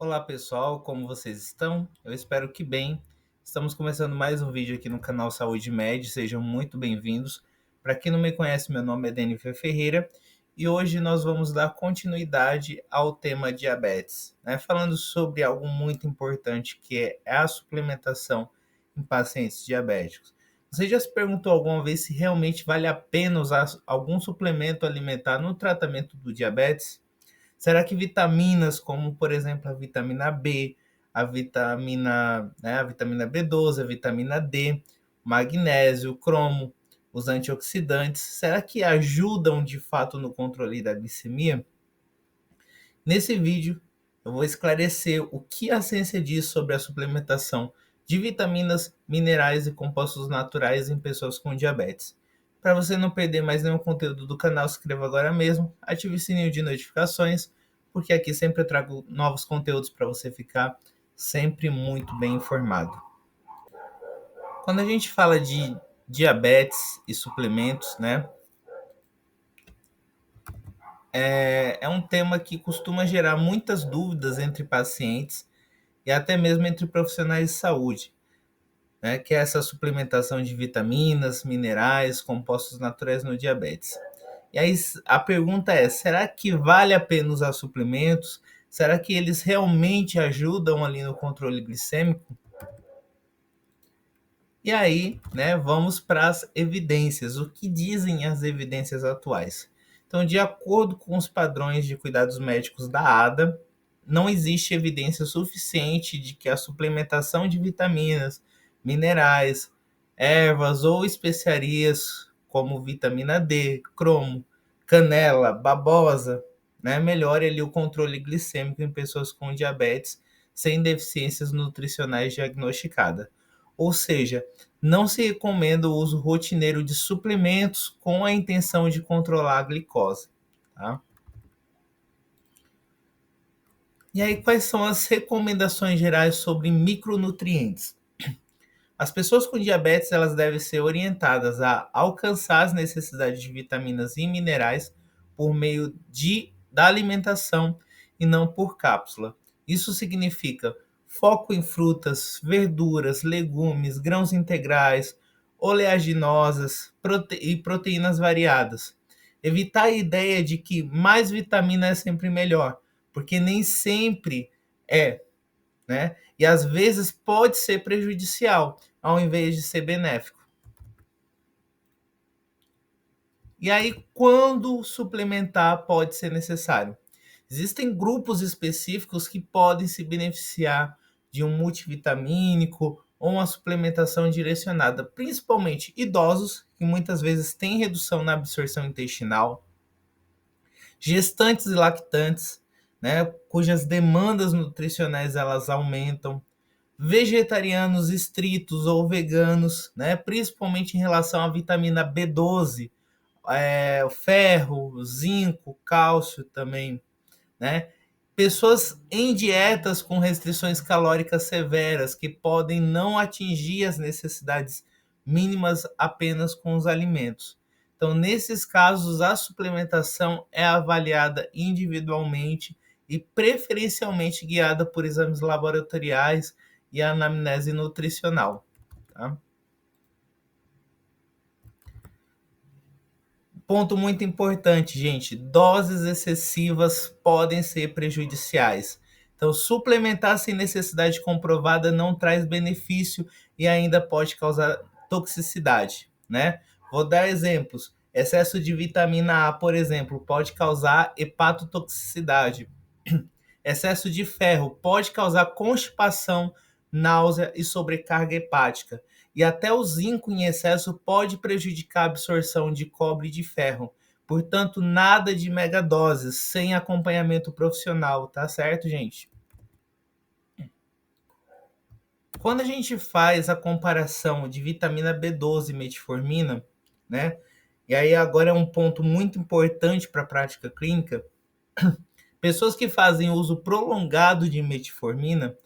Olá pessoal, como vocês estão? Eu espero que bem. Estamos começando mais um vídeo aqui no canal Saúde Med, sejam muito bem-vindos. Para quem não me conhece, meu nome é Denifer Ferreira e hoje nós vamos dar continuidade ao tema diabetes, né? Falando sobre algo muito importante que é a suplementação em pacientes diabéticos. Você já se perguntou alguma vez se realmente vale a pena usar algum suplemento alimentar no tratamento do diabetes? Será que vitaminas como, por exemplo, a vitamina B, a vitamina B12, a vitamina D, magnésio, cromo, os antioxidantes, será que ajudam de fato no controle da glicemia? Nesse vídeo, eu vou esclarecer o que a ciência diz sobre a suplementação de vitaminas, minerais e compostos naturais em pessoas com diabetes. Para você não perder mais nenhum conteúdo do canal, se inscreva agora mesmo, ative o sininho de notificações, porque aqui sempre eu trago novos conteúdos para você ficar sempre muito bem informado. Quando a gente fala de diabetes e suplementos, né, é um tema que costuma gerar muitas dúvidas entre pacientes e até mesmo entre profissionais de saúde, né, que é essa suplementação de vitaminas, minerais, compostos naturais no diabetes. E aí a pergunta é, será que vale a pena usar suplementos? Será que eles realmente ajudam ali no controle glicêmico? E aí, né, vamos para as evidências. O que dizem as evidências atuais? Então, de acordo com os padrões de cuidados médicos da ADA, não existe evidência suficiente de que a suplementação de vitaminas, minerais, ervas ou especiarias como vitamina D, cromo, canela, babosa, né, melhore ali o controle glicêmico em pessoas com diabetes sem deficiências nutricionais diagnosticadas. Ou seja, não se recomenda o uso rotineiro de suplementos com a intenção de controlar a glicose. Tá? E aí, quais são as recomendações gerais sobre micronutrientes? As pessoas com diabetes elas devem ser orientadas a alcançar as necessidades de vitaminas e minerais por meio da alimentação e não por cápsula. Isso significa foco em frutas, verduras, legumes, grãos integrais, oleaginosas e proteínas variadas. Evitar a ideia de que mais vitamina é sempre melhor, porque nem sempre é, né? E às vezes pode ser prejudicial, ao invés de ser benéfico. E aí, quando suplementar pode ser necessário? Existem grupos específicos que podem se beneficiar de um multivitamínico ou uma suplementação direcionada, principalmente idosos, que muitas vezes têm redução na absorção intestinal, gestantes e lactantes, né, cujas demandas nutricionais elas aumentam, vegetarianos estritos ou veganos, né, principalmente em relação à vitamina B12, ferro, zinco, cálcio também, né? Pessoas em dietas com restrições calóricas severas que podem não atingir as necessidades mínimas apenas com os alimentos. Então, nesses casos, a suplementação é avaliada individualmente e preferencialmente guiada por exames laboratoriais e anamnese nutricional. Tá? Ponto muito importante, gente: doses excessivas podem ser prejudiciais. Então, suplementar sem necessidade comprovada não traz benefício e ainda pode causar toxicidade, né? Vou dar exemplos. Excesso de vitamina A, por exemplo, pode causar hepatotoxicidade. Excesso de ferro pode causar constipação, náusea e sobrecarga hepática. E até o zinco em excesso pode prejudicar a absorção de cobre e de ferro. Portanto, nada de megadoses sem acompanhamento profissional, tá certo, gente? Quando a gente faz a comparação de vitamina B12 e metformina, né? E aí agora é um ponto muito importante para a prática clínica. Pessoas que fazem uso prolongado de metformina,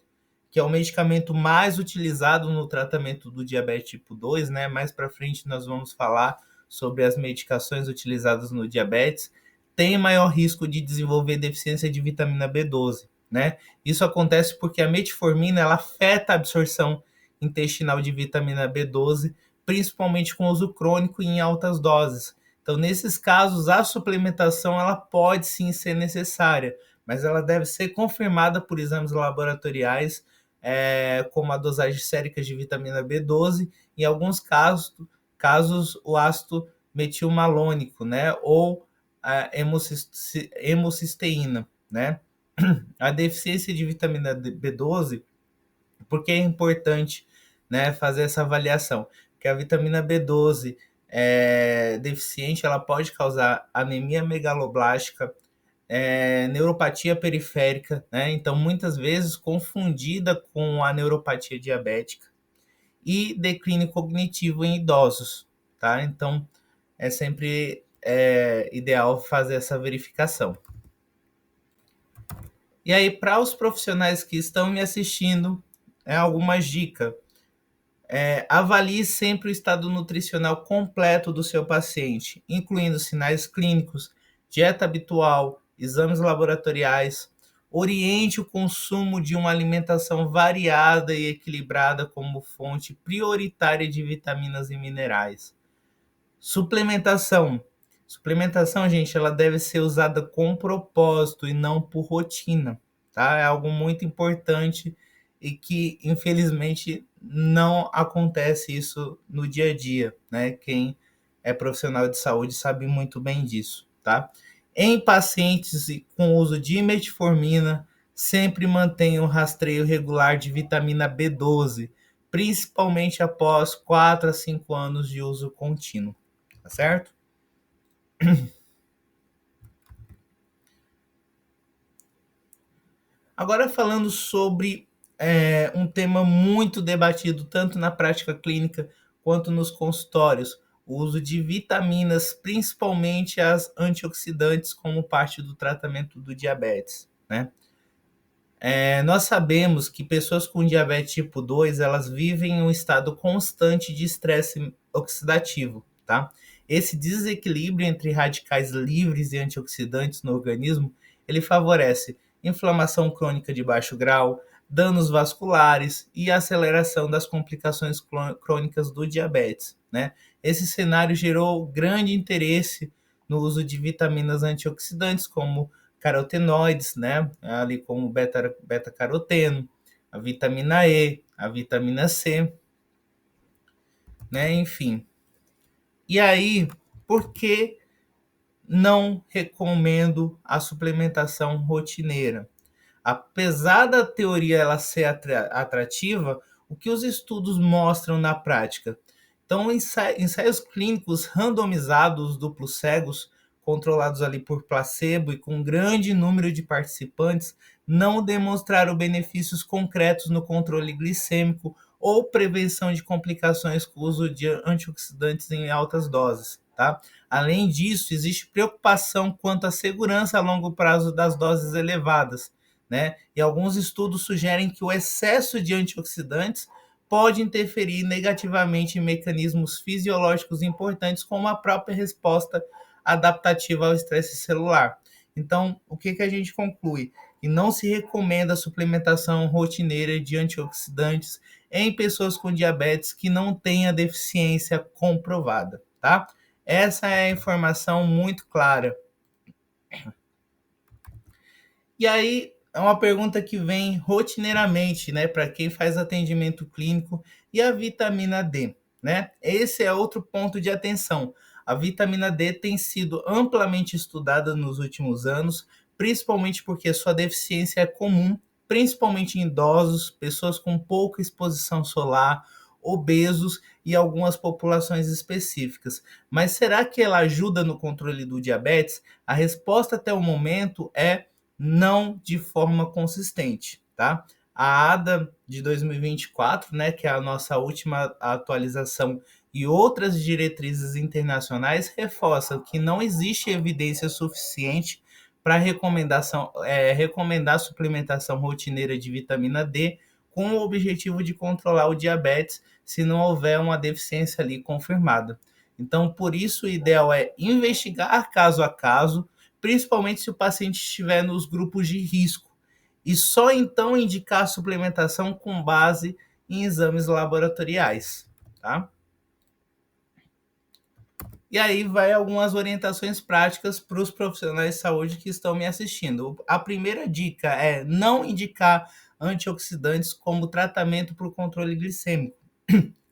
que é o medicamento mais utilizado no tratamento do diabetes tipo 2, né? Mais para frente nós vamos falar sobre as medicações utilizadas no diabetes, tem maior risco de desenvolver deficiência de vitamina B12. né? Isso acontece porque a metformina ela afeta a absorção intestinal de vitamina B12, principalmente com uso crônico e em altas doses. Então, nesses casos, a suplementação ela pode sim ser necessária, mas ela deve ser confirmada por exames laboratoriais, como a dosagem sérica de vitamina B12, em alguns casos o ácido metilmalônico, né, ou a hemocisteína, né? A deficiência de vitamina B12, porque é importante, né, fazer essa avaliação, que a vitamina B12 deficiente, ela pode causar anemia megaloblástica, neuropatia periférica, né? Então, muitas vezes confundida com a neuropatia diabética e declínio cognitivo em idosos, tá? Então, é sempre ideal fazer essa verificação. E aí, para os profissionais que estão me assistindo, algumas dicas. Avalie sempre o estado nutricional completo do seu paciente, incluindo sinais clínicos, dieta habitual, exames laboratoriais. Oriente o consumo de uma alimentação variada e equilibrada como fonte prioritária de vitaminas e minerais. Suplementação. Suplementação, gente, ela deve ser usada com propósito e não por rotina, tá? É algo muito importante e que, infelizmente, não acontece isso no dia a dia, né? Quem é profissional de saúde sabe muito bem disso, tá? Em pacientes com uso de metformina, sempre mantenha um rastreio regular de vitamina B12, principalmente após 4 a 5 anos de uso contínuo. Tá certo? Agora falando sobre um tema muito debatido tanto na prática clínica quanto nos consultórios, o uso de vitaminas, principalmente as antioxidantes, como parte do tratamento do diabetes, né? Nós sabemos que pessoas com diabetes tipo 2, elas vivem em um estado constante de estresse oxidativo, tá? Esse desequilíbrio entre radicais livres e antioxidantes no organismo, ele favorece inflamação crônica de baixo grau, danos vasculares e aceleração das complicações crônicas do diabetes, né? Esse cenário gerou grande interesse no uso de vitaminas antioxidantes, como carotenoides, né? Ali como beta-caroteno, a vitamina E, a vitamina C, né? Enfim. E aí, por que não recomendo a suplementação rotineira? Apesar da teoria ela ser atrativa, o que os estudos mostram na prática? Então, ensaios clínicos randomizados, duplos cegos, controlados ali por placebo e com grande número de participantes, não demonstraram benefícios concretos no controle glicêmico ou prevenção de complicações com o uso de antioxidantes em altas doses, tá? Além disso, existe preocupação quanto à segurança a longo prazo das doses elevadas, né? E alguns estudos sugerem que o excesso de antioxidantes pode interferir negativamente em mecanismos fisiológicos importantes, como a própria resposta adaptativa ao estresse celular. Então, o que a gente conclui? Que não se recomenda a suplementação rotineira de antioxidantes em pessoas com diabetes que não tenha deficiência comprovada, tá? Essa é a informação muito clara. E aí é uma pergunta que vem rotineiramente, né, para quem faz atendimento clínico, e a vitamina D, né? Esse é outro ponto de atenção. A vitamina D tem sido amplamente estudada nos últimos anos, principalmente porque sua deficiência é comum, principalmente em idosos, pessoas com pouca exposição solar, obesos e algumas populações específicas. Mas será que ela ajuda no controle do diabetes? A resposta até o momento é não de forma consistente, tá? A ADA de 2024, né, que é a nossa última atualização, e outras diretrizes internacionais reforçam que não existe evidência suficiente para recomendar a suplementação rotineira de vitamina D com o objetivo de controlar o diabetes se não houver uma deficiência ali confirmada. Então, por isso, o ideal é investigar caso a caso, principalmente se o paciente estiver nos grupos de risco. e só então indicar a suplementação com base em exames laboratoriais, tá? E aí vai algumas orientações práticas para os profissionais de saúde que estão me assistindo. A primeira dica é não indicar antioxidantes como tratamento para o controle glicêmico,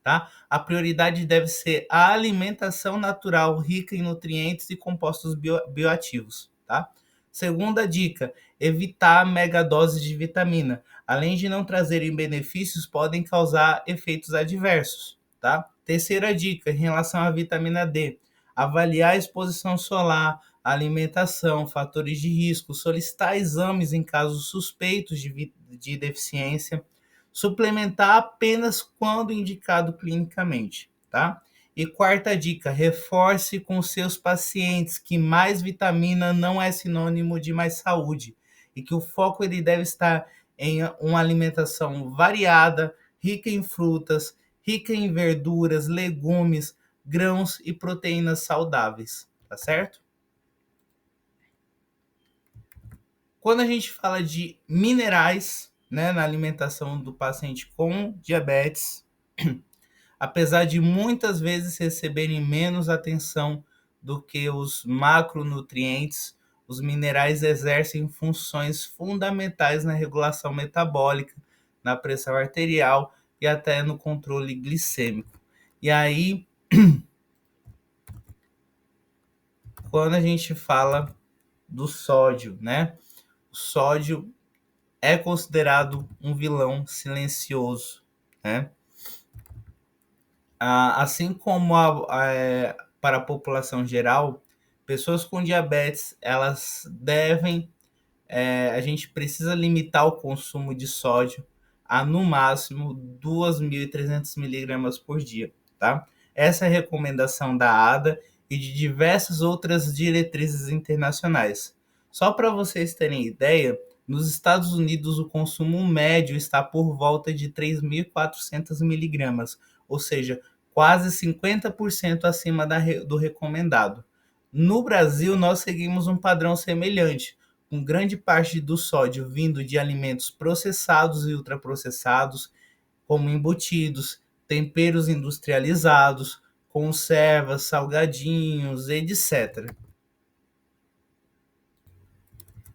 tá? A prioridade deve ser a alimentação natural rica em nutrientes e compostos bioativos, tá? Segunda dica, evitar megadoses de vitamina. Além de não trazerem benefícios, podem causar efeitos adversos, tá? Terceira dica, em relação à vitamina D, avaliar a exposição solar, alimentação, fatores de risco, solicitar exames em casos suspeitos de deficiência, suplementar apenas quando indicado clinicamente, tá? E quarta dica, reforce com seus pacientes que mais vitamina não é sinônimo de mais saúde e que o foco ele deve estar em uma alimentação variada, rica em frutas, rica em verduras, legumes, grãos e proteínas saudáveis, tá certo? Quando a gente fala de minerais, né, na alimentação do paciente com diabetes, apesar de muitas vezes receberem menos atenção do que os macronutrientes, os minerais exercem funções fundamentais na regulação metabólica, na pressão arterial e até no controle glicêmico. E aí, quando a gente fala do sódio, né? O sódio é considerado um vilão silencioso, né? Assim como para a população geral, pessoas com diabetes, elas devem, a gente precisa limitar o consumo de sódio a no máximo 2.300 miligramas por dia, tá? Essa é a recomendação da ADA e de diversas outras diretrizes internacionais. Só para vocês terem ideia, nos Estados Unidos o consumo médio está por volta de 3.400 miligramas, ou seja, quase 50% acima do recomendado. No Brasil, nós seguimos um padrão semelhante, com grande parte do sódio vindo de alimentos processados e ultraprocessados, como embutidos, temperos industrializados, conservas, salgadinhos, etc.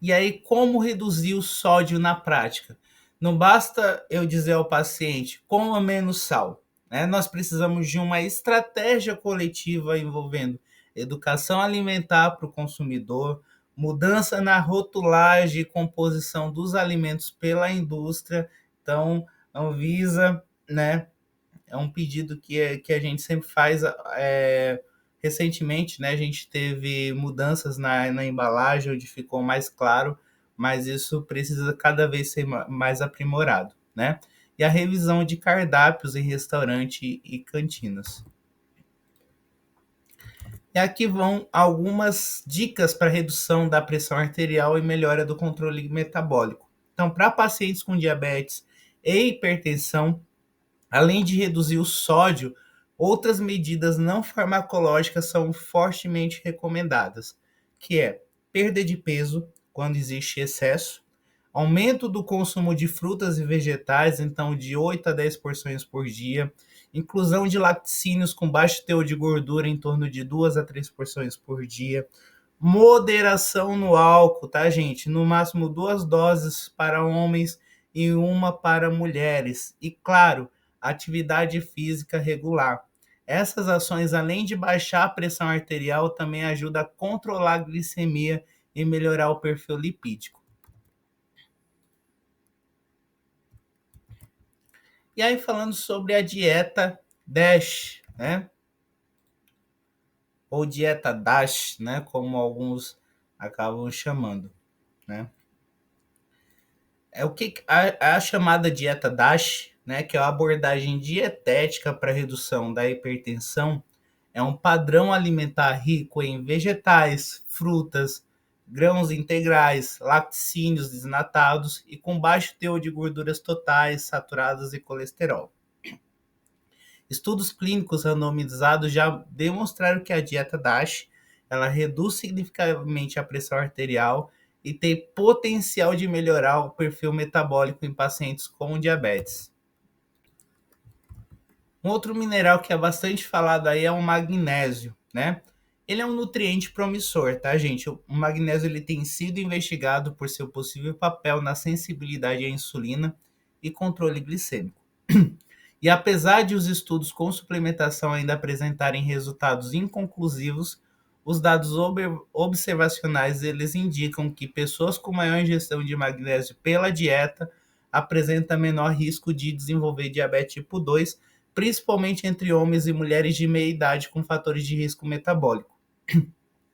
E aí, como reduzir o sódio na prática? Não basta eu dizer ao paciente, coma menos sal, né? Nós precisamos de uma estratégia coletiva envolvendo educação alimentar para o consumidor, mudança na rotulagem e composição dos alimentos pela indústria. Então, Anvisa, né, é um pedido que a gente sempre faz. Recentemente, né, a gente teve mudanças na embalagem, onde ficou mais claro, mas isso precisa cada vez ser mais aprimorado, né? E a revisão de cardápios em restaurante e cantinas. E aqui vão algumas dicas para redução da pressão arterial e melhora do controle metabólico. Então, para pacientes com diabetes e hipertensão, além de reduzir o sódio, outras medidas não farmacológicas são fortemente recomendadas, que é perda de peso quando existe excesso, aumento do consumo de frutas e vegetais, então de 8 a 10 porções por dia, inclusão de laticínios com baixo teor de gordura, em torno de 2 a 3 porções por dia, moderação no álcool, tá, gente? No máximo 2 doses para homens e uma para mulheres. E, claro, atividade física regular. Essas ações, além de baixar a pressão arterial, também ajudam a controlar a glicemia e melhorar o perfil lipídico. E aí, falando sobre a dieta DASH, né? Ou dieta DASH, né? Como alguns acabam chamando, né? É o que a chamada dieta DASH, né? Que é a abordagem dietética para redução da hipertensão, é um padrão alimentar rico em vegetais, frutas, grãos integrais, laticínios desnatados e com baixo teor de gorduras totais, saturadas e colesterol. Estudos clínicos randomizados já demonstraram que a dieta DASH ela reduz significativamente a pressão arterial, e tem potencial de melhorar o perfil metabólico em pacientes com diabetes. Um outro mineral que é bastante falado aí é o magnésio, né? Ele é um nutriente promissor, tá, gente? O magnésio ele tem sido investigado por seu possível papel na sensibilidade à insulina e controle glicêmico. E apesar de os estudos com suplementação ainda apresentarem resultados inconclusivos, os dados observacionais eles indicam que pessoas com maior ingestão de magnésio pela dieta apresentam menor risco de desenvolver diabetes tipo 2, principalmente entre homens e mulheres de meia idade com fatores de risco metabólico.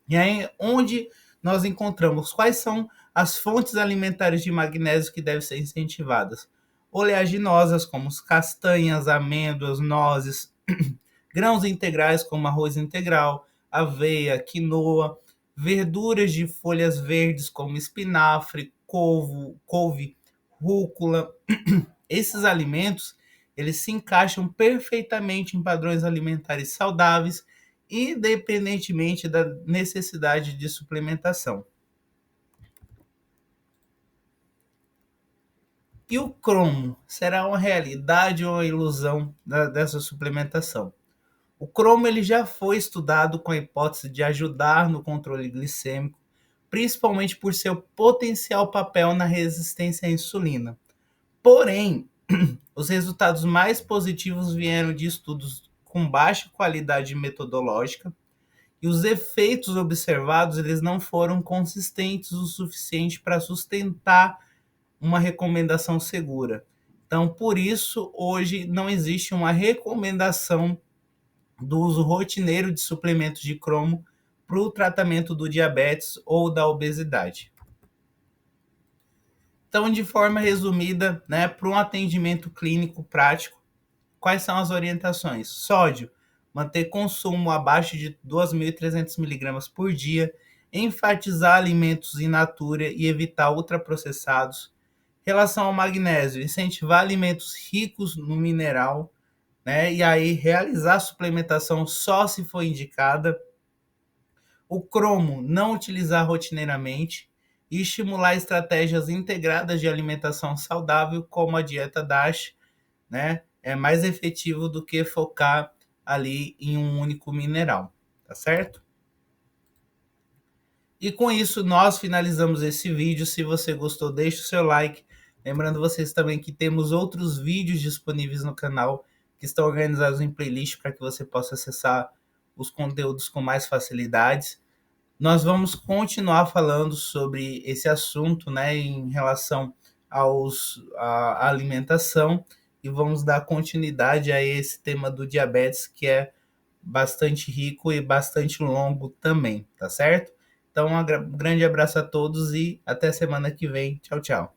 E aí, onde nós encontramos quais são as fontes alimentares de magnésio que devem ser incentivadas? Oleaginosas, como castanhas, amêndoas, nozes, grãos integrais, como arroz integral, aveia, quinoa, verduras de folhas verdes, como espinafre, couve, rúcula. Esses alimentos, eles se encaixam perfeitamente em padrões alimentares saudáveis, independentemente da necessidade de suplementação. E o cromo, será uma realidade ou uma ilusão dessa suplementação? O cromo ele já foi estudado com a hipótese de ajudar no controle glicêmico, principalmente por seu potencial papel na resistência à insulina. Porém, os resultados mais positivos vieram de estudos com baixa qualidade metodológica e os efeitos observados eles não foram consistentes o suficiente para sustentar uma recomendação segura. Então, por isso, hoje não existe uma recomendação do uso rotineiro de suplementos de cromo para o tratamento do diabetes ou da obesidade. Então, de forma resumida, né, para um atendimento clínico prático, quais são as orientações? Sódio, manter consumo abaixo de 2.300 miligramas por dia, enfatizar alimentos in natura e evitar ultraprocessados. Relação ao magnésio, incentivar alimentos ricos no mineral, né? E aí realizar suplementação só se for indicada. O cromo, não utilizar rotineiramente e estimular estratégias integradas de alimentação saudável, como a dieta DASH, né? É mais efetivo do que focar ali em um único mineral, tá certo? E com isso nós finalizamos esse vídeo. Se você gostou, deixe o seu like. Lembrando vocês também que temos outros vídeos disponíveis no canal que estão organizados em playlist para que você possa acessar os conteúdos com mais facilidades. Nós vamos continuar falando sobre esse assunto, né, em relação à alimentação, e vamos dar continuidade a esse tema do diabetes, que é bastante rico e bastante longo também, tá certo? Então, um grande abraço a todos e até semana que vem. Tchau, tchau.